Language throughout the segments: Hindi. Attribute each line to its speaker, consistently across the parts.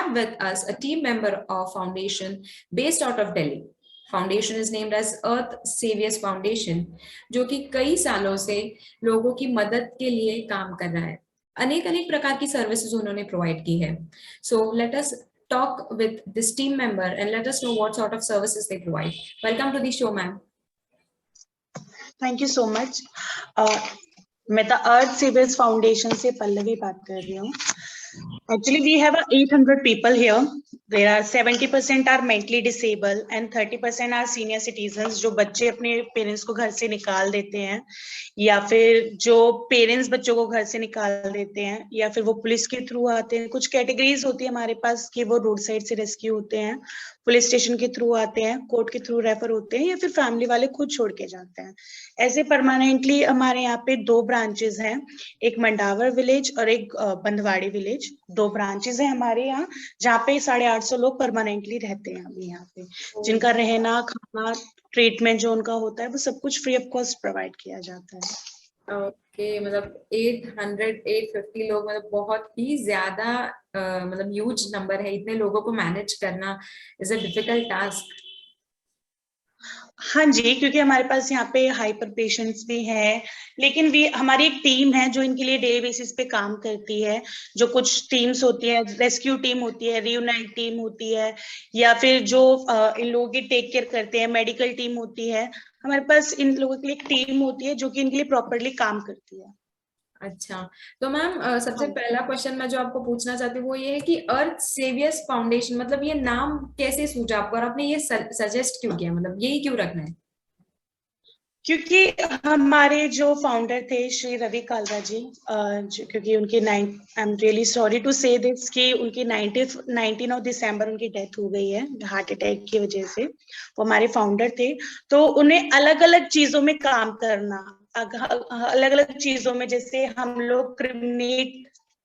Speaker 1: have with us a team member of foundation based out of Delhi. Foundation is named as Earth Saviors Foundation, जो कि कई सालों से लोगों की मदद के लिए काम कर रहा है। अनेक अनेक प्रकार की सर्विसेज उन्होंने प्रोवाइड की है। So let us talk with this team member and let us know what sort of services they provide. Welcome to the show, ma'am.
Speaker 2: Thank you so much. मैं द अर्थ सेवियर्स फाउंडेशन से पल्लवी बात कर रही हूँ। Actually, we have 800 people here. There are 70% are mentally disabled and 30% are senior citizens जो बच्चे अपने पेरेंट्स को घर से निकाल देते हैं, या फिर जो पेरेंट्स बच्चों को घर से निकाल देते हैं, या फिर वो पुलिस के थ्रू आते हैं। कुछ कैटेगरीज होती है हमारे पास कि वो रोड साइड से रेस्क्यू होते हैं, पुलिस स्टेशन के थ्रू आते हैं, कोर्ट के थ्रू रेफर होते हैं, या फिर फैमिली वाले खुद छोड़ के जाते हैं। ऐसे परमानेंटली हमारे यहाँ पे 2 ब्रांचेस हैं, एक मंडावर विलेज और एक बंधवाड़ी विलेज। 2 ब्रांचेस हैं हमारे यहाँ, जहाँ पे 850 लोग परमानेंटली रहते हैं अभी यहाँ पे, जिनका रहना, खाना, ट्रीटमेंट जो उनका होता है वो सब कुछ फ्री ऑफ कॉस्ट प्रोवाइड किया जाता है।
Speaker 1: ओके, मतलब 850 लोग, मतलब बहुत ही ज्यादा मतलब ह्यूज नंबर है। इतने लोगों को मैनेज करना इज अ डिफिकल्ट टास्क।
Speaker 2: हाँ जी, क्योंकि हमारे पास यहाँ पे हाइपर पेशेंट्स भी हैं, लेकिन हमारी एक टीम है जो इनके लिए डे बेसिस पे काम करती है। जो कुछ टीम्स होती है, रेस्क्यू टीम होती है, रीयूनाइट टीम होती है, या फिर जो इन लोगों की टेक केयर करते हैं, मेडिकल टीम होती है। हमारे पास इन लोगों के लिए एक टीम होती है जो कि इनके लिए प्रॉपरली काम करती है।
Speaker 1: अच्छा, तो मैम सबसे पहला क्वेश्चन मैं जो आपको पूछना चाहती हूँ वो ये है कि अर्थ सेवियर्स फाउंडेशन, मतलब ये नाम कैसे सूझा आपको और आपने ये सजेस्ट क्यों किया, मतलब यही क्यों रखना है? क्योंकि
Speaker 2: हमारे जो फाउंडर थे श्री रवि कालरा जी, क्योंकि उनकी I am really sorry to say this कि उनकी 19 दिसंबर उनकी डेथ हो गई है हार्ट अटैक की वजह से। वो हमारे फाउंडर थे, तो उन्हें अलग अलग चीजों में काम करना, अलग अलग चीजों में, जैसे हम लोग क्रिमिनेट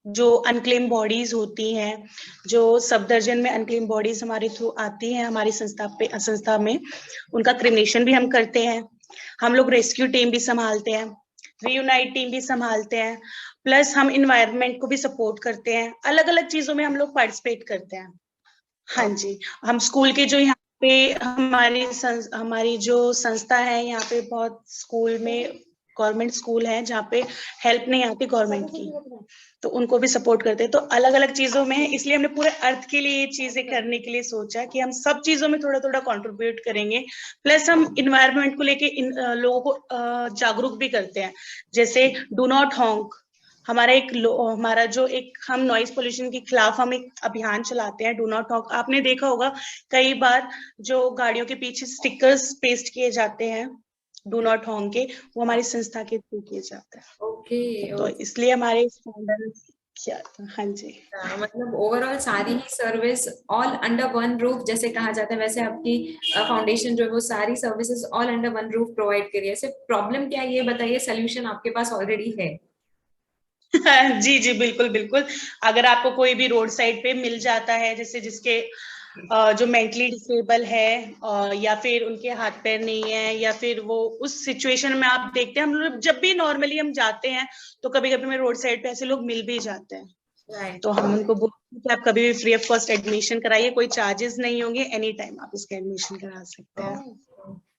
Speaker 2: जो अनक्लेम बॉडीज होती हैं, जो सब दर्जन में अनक्लेम बॉडीज हमारे थ्रू आती हैं हमारी संस्था में, उनका क्रिमिनेशन भी हम करते हैं। हम लोग रेस्क्यू टीम भी संभालते हैं, रीयूनाइट टीम भी संभालते हैं, प्लस हम इन्वायरमेंट को भी सपोर्ट करते हैं। अलग अलग चीजों में हम लोग पार्टिसिपेट करते हैं। हाँ जी, हम स्कूल के जो यहाँ पे हमारी जो संस्था है, यहाँ पे बहुत स्कूल में गवर्नमेंट स्कूल है जहाँ पे हेल्प नहीं आती गवर्नमेंट की, तो उनको भी सपोर्ट करते हैं। तो अलग अलग चीजों में, इसलिए हमने पूरे अर्थ के लिए ये चीजें करने के लिए सोचा कि हम सब चीजों में थोड़ा थोड़ा कंट्रीब्यूट करेंगे। प्लस हम इन्वायरमेंट को लेके लोगों को जागरूक भी करते हैं। जैसे डू नॉट हॉन्क, हमारा जो एक हम नॉइज पोल्यूशन के खिलाफ हम एक अभियान चलाते हैं, डू नॉट हॉन्क। आपने देखा होगा कई बार जो गाड़ियों के पीछे स्टिकर्स पेस्ट किए जाते हैं डू नॉट हॉन्क के, वो हमारी संस्था के थ्रू किए जाते हैं।
Speaker 1: ओके,
Speaker 2: तो इसलिए हमारे फाउंडर किया था। हाँ जी,
Speaker 1: मतलब ओवरऑल सारी ही service all under one roof जैसे कहा जाता है, वैसे आपकी फाउंडेशन जो है वो सारी services all under one roof provide करी है। सिर्फ प्रॉब्लम क्या है ये बताइए, सोल्यूशन आपके पास ऑलरेडी है?
Speaker 2: जी जी, बिल्कुल बिल्कुल। अगर आपको कोई भी रोड साइड पे मिल जाता है, जैसे जिसके जो मेंटली डिसेबल है, या फिर उनके हाथ पैर नहीं है, या फिर वो उस सिचुएशन में, आप देखते हैं हम लोग जब भी नॉर्मली हम जाते हैं तो कभी कभी हमें रोड साइड पे ऐसे लोग मिल भी जाते हैं। तो हम उनको बोलते हैं कि आप कभी भी फ्री ऑफ कॉस्ट एडमिशन कराइए, कोई चार्जेस नहीं होंगे, एनी टाइम आप इसका एडमिशन करा सकते हैं।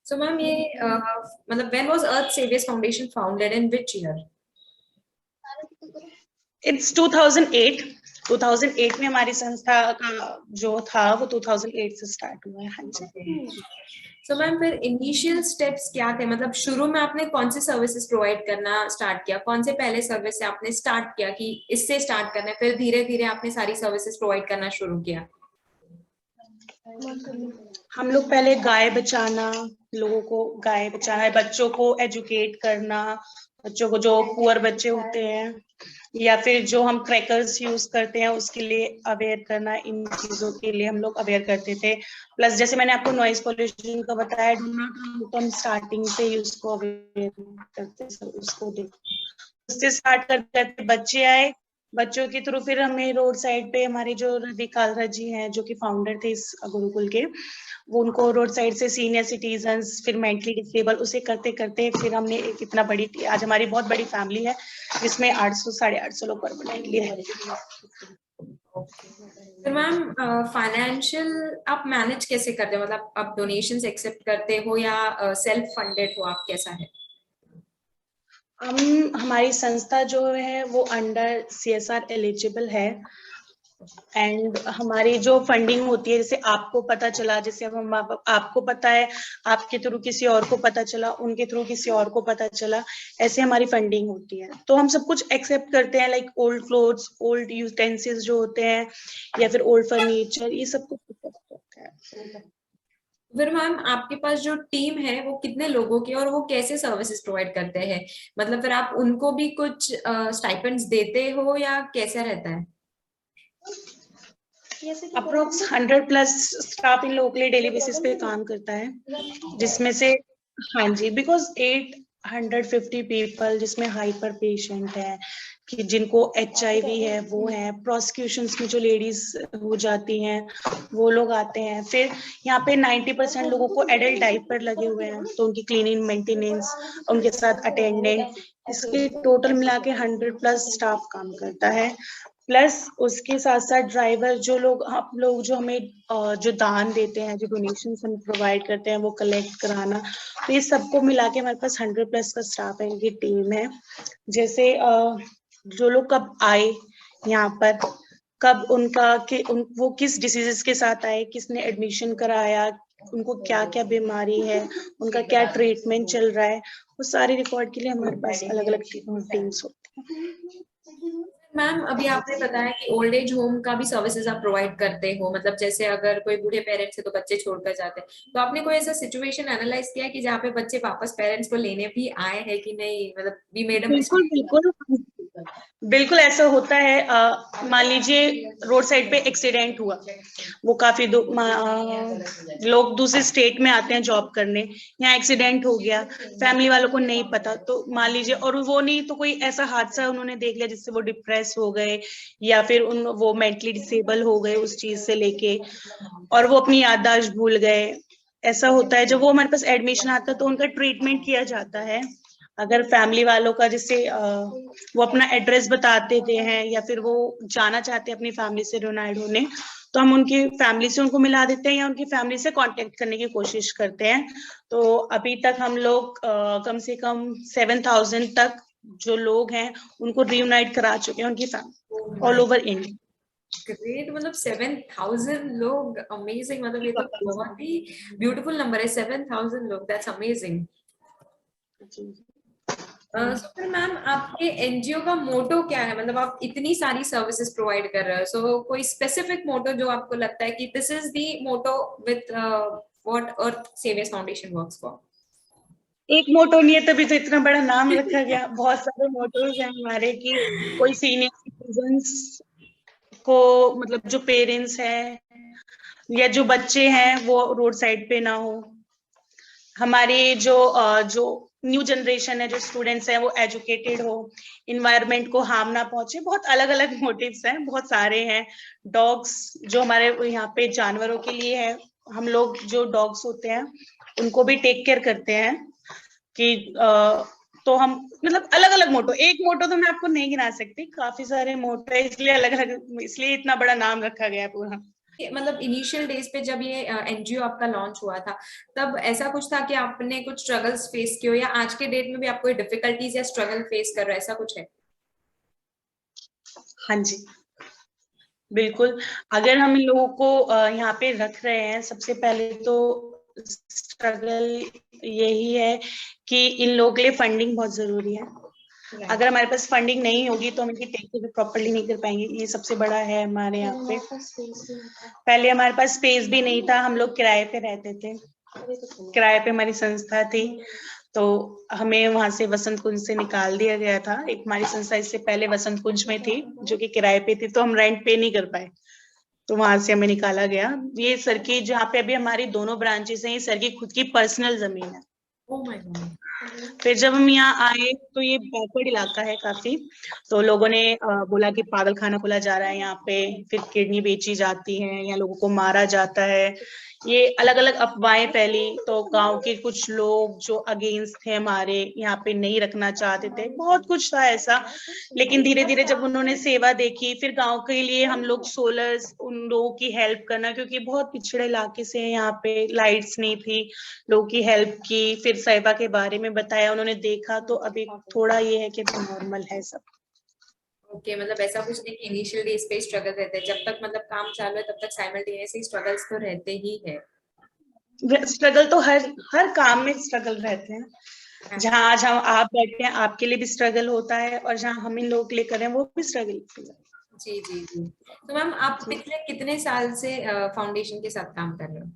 Speaker 1: सो मैम ये मतलब when was earth Saviours foundation founded, in which year?
Speaker 2: It's 2008 में हमारी संस्था का जो था वो 2008 से स्टार्ट हुआ है। हाँ जी।
Speaker 1: सो मैम फिर इनिशियल स्टेप्स क्या थे, मतलब शुरू में आपने कौन सी सर्विसेज प्रोवाइड करना स्टार्ट किया, कौन से पहले सर्विस से आपने स्टार्ट किया कि इससे स्टार्ट करना है, फिर धीरे धीरे आपने सारी सर्विसेज प्रोवाइड करना शुरू किया?
Speaker 2: हम लोग पहले गाय बचाना, लोगों को गाय बचाना, बच्चों को एजुकेट करना, बच्चों को जो पुअर बच्चे होते हैं या फिर जो हम क्रैकर्स यूज करते हैं उसके लिए अवेयर करना, इन चीजों के लिए हम लोग अवेयर करते थे। प्लस जैसे मैंने आपको नॉइज पोल्यूशन का बताया, तो हम स्टार्टिंग से ही उसको अवेयर करते थे, उसको उससे स्टार्ट करते बच्चे आए, बच्चों के थ्रू फिर हमें रोड साइड पे हमारे जो रवि कालरा जी हैं जो कि फाउंडर थे इस गुरुकुल के, वो उनको रोड साइड से सीनियर सिटीजन्स, फिर मेंटली डिसेबल, उसे करते करते फिर हमने एक इतना बड़ी, आज हमारी बहुत बड़ी फैमिली है जिसमें 800 850 लोग परमानेंटली रहते हैं।
Speaker 1: ओके। फिर मैम फाइनेंशियल आप मैनेज कैसे करते हो, मतलब आप डोनेशंस एक्सेप्ट करते हो या सेल्फ फंडेड हो, आप कैसा है?
Speaker 2: हम हमारी संस्था जो है वो अंडर CSR एलिजिबल है। एंड हमारी जो फंडिंग होती है, जैसे आपको पता चला, जैसे अब हम आपको पता है, आपके थ्रू किसी और को पता चला, उनके थ्रू किसी और को पता चला, ऐसे हमारी फंडिंग होती है। तो हम सब कुछ एक्सेप्ट करते हैं, like old clothes, old utensils जो होते हैं, या फिर ओल्ड फर्नीचर, ये सब कुछ accept करते हैं।
Speaker 1: फिर मैम आपके पास जो टीम है वो कितने लोगों की, और वो कैसे सर्विसेज प्रोवाइड करते हैं? मतलब फिर आप उनको भी कुछ स्टाइपेंड्स देते हो या कैसा रहता है?
Speaker 2: अप्रोक्स 100+ स्टाफ इन लोगों के लिए डेली बेसिस पे काम करता है, जिसमें से, हाँ जी, बिकॉज 850 पीपल, जिसमें हाइपर पेशेंट है, कि जिनको HIV है, वो है, प्रोसिक्यूशंस में जो लेडीज हो जाती हैं वो लोग आते हैं। फिर यहाँ पे 90% लोगों को एडल्ट डायपर लगे हुए हैं, तो उनकी क्लीनिंग, मेंटेनेंस, उनके साथ अटेंडेंट, इसके टोटल मिला के 100+ स्टाफ काम करता है। प्लस उसके साथ साथ ड्राइवर, जो लोग, आप लोग जो हमें जो दान देते हैं, जो डोनेशन हम प्रोवाइड करते हैं, वो कलेक्ट कराना, तो ये सबको मिला के हमारे पास 100+ का स्टाफ है, इनकी टीम है। जैसे जो लोग कब आए यहाँ पर, कब उनका वो किस डिसीजेस के साथ आए, किसने एडमिशन कराया, उनको क्या क्या बीमारी है, उनका क्या ट्रीटमेंट चल रहा है, वो सारे रिकॉर्ड के लिए हमारे पास अलग अलग टीम्स होती हैं।
Speaker 1: मैम अभी आपने बताया कि ओल्ड एज होम का भी सर्विसेज आप प्रोवाइड करते हो, मतलब जैसे अगर कोई बूढ़े पेरेंट्स है तो बच्चे छोड़कर जाते हैं, तो आपने कोई ऐसा सिचुएशन एनालाइज किया है कि जहाँ पे बच्चे वापस पेरेंट्स को लेने भी आए हैं कि नहीं, मतलब वी मेड अ
Speaker 2: बिल्कुल
Speaker 1: मिस्टेक?
Speaker 2: बिल्कुल बिल्कुल ऐसा होता है। मान लीजिए रोड साइड पे एक्सीडेंट हुआ, वो काफी लोग दूसरे स्टेट में आते हैं जॉब करने, यहाँ एक्सीडेंट हो गया, फैमिली वालों को नहीं पता, तो मान लीजिए, और वो नहीं तो कोई ऐसा हादसा उन्होंने देख लिया जिससे वो डिप्रेस हो गए, या फिर वो मेंटली डिसेबल हो गए उस चीज से लेके, और वो अपनी याददाश्त भूल गए। ऐसा होता है, जब वो हमारे पास एडमिशन आता है तो उनका ट्रीटमेंट किया जाता है। अगर फैमिली वालों का, जैसे वो अपना एड्रेस बता देते हैं, या फिर वो जाना चाहते हैं अपनी फैमिली से रियूनाइट होने, तो हम उनकी फैमिली से उनको मिला देते हैं, या उनकी फैमिली से कांटेक्ट करने की कोशिश करते हैं। तो अभी तक हम लोग कम से कम 7,000 तक जो लोग हैं उनको रियूनाइट करा चुके हैं, उनकी family all over India.
Speaker 1: Great, मतलब 7,000 लोग, अमेजिंग, मतलब ये तो बहुत ही ब्यूटीफुल नंबर है, 7,000 लोग, दैट्स अमेजिंग। सो फिर मैम आपके एनजीओ का मोटो क्या है, मतलब आप इतनी सारी सर्विसेज प्रोवाइड कर रहे हो, सो कोई स्पेसिफिक मोटो जो आपको लगता है कि this is the motto with what Earth Saviours Foundation works for?
Speaker 2: एक मोटो नहीं है, तभी तो इतना बड़ा नाम रखा गया। बहुत सारे मोटोज हैं हमारे, कि कोई सीनियर सिटीजन्स को, मतलब जो पेरेंट्स हैं या जो बच्चे हैं वो रोड साइड पे ना हो, हमारी जो न्यू जनरेशन है, जो स्टूडेंट्स हैं, वो एजुकेटेड हो, इन्वायरमेंट को हार्म ना पहुंचे। बहुत अलग अलग मोटिव्स हैं, बहुत सारे हैं। डॉग्स जो हमारे यहाँ पे जानवरों के लिए है, हम लोग जो डॉग्स होते हैं उनको भी टेक केयर करते हैं, कि तो हम, मतलब अलग अलग मोटो, एक मोटो तो मैं आपको नहीं गिना सकती, काफी सारे मोटो है, इसलिए अलग अलग, इसलिए इतना बड़ा नाम रखा गया है पूरा।
Speaker 1: मतलब इनिशियल डेज पे जब ये एनजीओ आपका लॉन्च हुआ था, तब ऐसा कुछ था कि आपने कुछ स्ट्रगल्स फेस किए हो, या आज के डेट में भी आप कोई डिफिकल्टीज या स्ट्रगल फेस कर रहे हो, ऐसा कुछ है?
Speaker 2: हाँ जी, बिल्कुल। अगर हम इन लोगों को यहाँ पे रख रहे हैं, सबसे पहले तो स्ट्रगल यही है कि इन लोगों के लिए फंडिंग बहुत जरूरी है। अगर हमारे पास फंडिंग नहीं होगी तो हम इनकी टेक केयर प्रॉपरली नहीं कर पाएंगे, ये सबसे बड़ा है हमारे यहाँ पे। पहले हमारे पास स्पेस भी नहीं था, हम लोग किराए पे रहते थे, किराए पे हमारी संस्था थी, तो हमें वहां से वसंत कुंज से निकाल दिया गया था। एक हमारी संस्था इससे पहले वसंत कुंज में थी, जो कि किराए पे थी, तो हम रेंट पे नहीं कर पाए, तो वहां से हमें निकाला गया। ये सर की, जहाँ पे अभी हमारी दोनों ब्रांचेस हैं, ये सर की खुद की पर्सनल जमीन है।
Speaker 1: Oh my God.
Speaker 2: फिर जब हम यहाँ आए तो ये बैकवर्ड इलाका है काफी, तो लोगों ने बोला कि पागल खाना खोला जा रहा है यहाँ पे, फिर किडनी बेची जाती है, या लोगों को मारा जाता है, ये अलग अलग अफवाहें फैली, तो गांव के कुछ लोग जो अगेंस्ट थे हमारे, यहाँ पे नहीं रखना चाहते थे, बहुत कुछ था ऐसा। लेकिन धीरे धीरे जब उन्होंने सेवा देखी, फिर गांव के लिए हम लोग सोलर्स, उन लोगों की हेल्प करना, क्योंकि बहुत पिछड़े इलाके से यहाँ पे लाइट्स नहीं थी, लोगों की हेल्प की, फिर सेवा के बारे में बताया, उन्होंने देखा, तो अभी थोड़ा ये है कि नॉर्मल है सब।
Speaker 1: ओके, मतलब ऐसा कुछ नहीं कि इनिशियल डेज पे स्ट्रगल रहते हैं, जब तक मतलब काम चालू है तब तक साइमल्टेनियसली स्ट्रगल्स तो रहते ही है।
Speaker 2: स्ट्रगल तो हर काम में स्ट्रगल रहते हैं। जहाँ आज हम आप बैठे हैं, आपके लिए भी स्ट्रगल होता है, और जहाँ हम इन लोग लेकर हैं वो भी स्ट्रगल।
Speaker 1: जी जी जी। तो मैम आप पिछले कितने साल से फाउंडेशन के साथ काम कर रहे हो?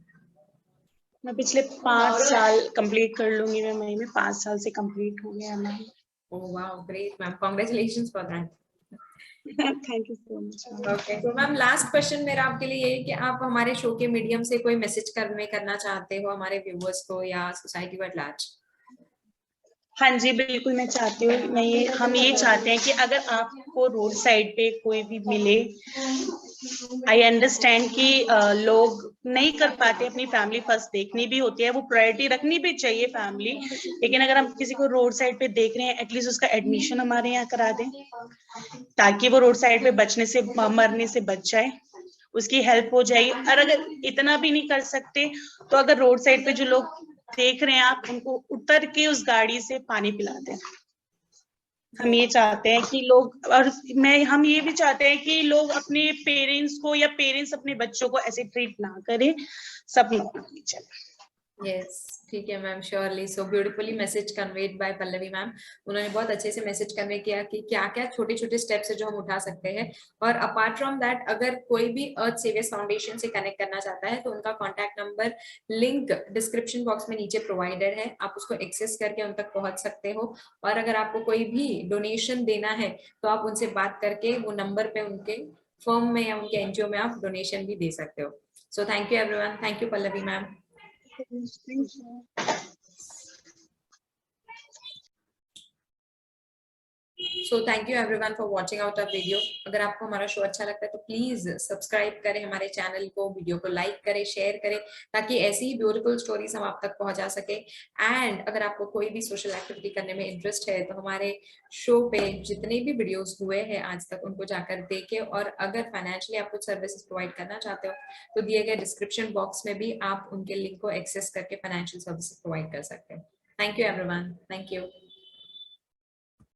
Speaker 2: मैं पिछले 5 साल कंप्लीट कर लूंगी, मैं मई में 5 साल से कंप्लीट हो गया ma'am.
Speaker 1: Oh wow, great ma'am, congratulations for that.
Speaker 2: Thank you so much.
Speaker 1: Okay, तो मैम लास्ट क्वेश्चन मेरा आपके लिए ये है कि आप हमारे शो के मीडियम से कोई मैसेज करना चाहते हो हमारे व्यूअर्स को या सोसाइटी एट लार्ज?
Speaker 2: हाँ जी, बिल्कुल मैं चाहती हूँ, हम ये चाहते हैं कि अगर आपको रोड साइड पे कोई भी मिले, आई अंडरस्टैंड कि लोग नहीं कर पाते, अपनी फैमिली फर्स्ट देखनी भी होती है, वो प्रायोरिटी रखनी भी चाहिए फैमिली, लेकिन अगर हम किसी को रोड साइड पे देख रहे हैं, एटलीस्ट उसका एडमिशन हमारे यहाँ करा दें, ताकि वो रोड साइड पे बचने से, मरने से बच जाए, उसकी हेल्प हो जाएगी। और अगर इतना भी नहीं कर सकते, तो अगर रोड साइड पे जो लोग देख रहे हैं, आप उनको उतर के उस गाड़ी से पानी पिला दें। हम ये चाहते हैं कि लोग, और हम ये भी चाहते हैं कि लोग अपने पेरेंट्स को, या पेरेंट्स अपने बच्चों को ऐसे ट्रीट ना करें, सब नॉर्मली चले।
Speaker 1: यस, ठीक है मैम, श्योरली, सो beautifully message conveyed bye Pallavi ma'am. उन्होंने बहुत अच्छे से मैसेज कन्वे किया कि क्या क्या छोटे छोटे स्टेप्स है जो हम उठा सकते हैं। और अपार्ट फ्रॉम दैट, अगर कोई भी अर्थ सेवियर्स फाउंडेशन से कनेक्ट करना चाहता है तो उनका contact number link description box में नीचे प्रोवाइडेड है, आप उसको एक्सेस करके उन तक पहुंच सकते हो। और अगर आपको कोई भी डोनेशन देना है तो आप उनसे बात करके वो नंबर पे उनके फर्म में या उनके एनजीओ में आप डोनेशन भी दे सकते हो। So thank you everyone, thank you Pallavi ma'am.
Speaker 2: Thank you.
Speaker 1: So thank you everyone for watching out our video. अगर आपको हमारा शो अच्छा लगता है तो प्लीज सब्सक्राइब करें हमारे चैनल को, वीडियो को लाइक करें, शेयर करें, ताकि ऐसी ही ब्यूटीफुल स्टोरीज हम आप तक पहुंचा सके। एंड अगर आपको कोई भी सोशल एक्टिविटी करने में इंटरेस्ट है तो हमारे शो पे जितने भी वीडियोस हुए हैं आज तक उनको जाकर देखें। और अगर फाइनेंशियली आप कुछ सर्विसेज प्रोवाइड करना चाहते हो तो दिए गए डिस्क्रिप्शन बॉक्स में भी आप उनके लिंक को एक्सेस करके फाइनेंशियल सर्विसेज प्रोवाइड कर सकते हैं। Thank you everyone, thank you.